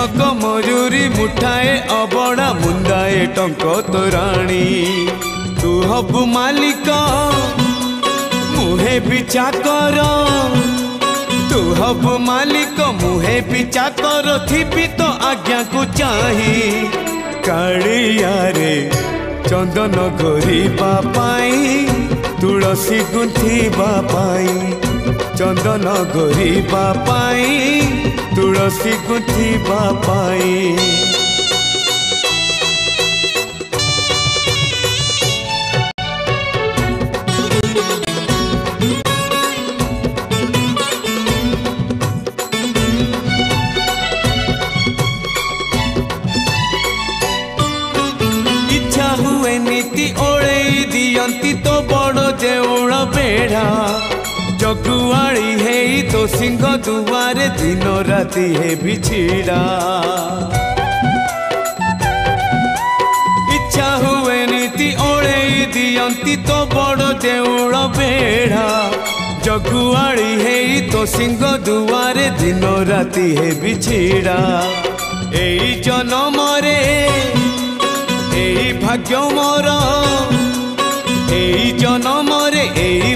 ଦିନକ ମଜୁରୀ ମୁଠାଏ ଅବଡ଼ା ମୁଣ୍ଡାଏ ଟଙ୍କ ତୋରାଣୀ। ତୁ ହବୁ ମାଲିକ ମୁହେ ବି ଚାକର, ତୁ ହବୁ ମାଲିକ ମୁହେ ବି ଚାକର, ଥିବି ତ ଆଜ୍ଞାକୁ ଚାହିଁ। କାଳିଆରେ ଚନ୍ଦନ ଘୋରିବା ପାଇଁ, ତୁଳସୀ ଗୁନ୍ଥିବା ପାଇଁ, ଚନ୍ଦନ ଘୋରିବା ପାଇଁ, ତୁଳସୀ ଗୁନ୍ଥିବା ପାଇଁ। इच्छा हुए नीति ओळेई दियंती तो बड़ देउळ बेढ़ा, जगुआड़ी है तो सिंह दुआरे दिन राति है बिछिड़ा। इच्छा हुए नीति ओळेई दियंती तो बड़ देउळ बेढ़ा, जगुआड़ी है तो सिंह दुआरे दिन राति है बिछिड़ा। एई जनम रे एई भाग्य मोर, एई जनम रे एई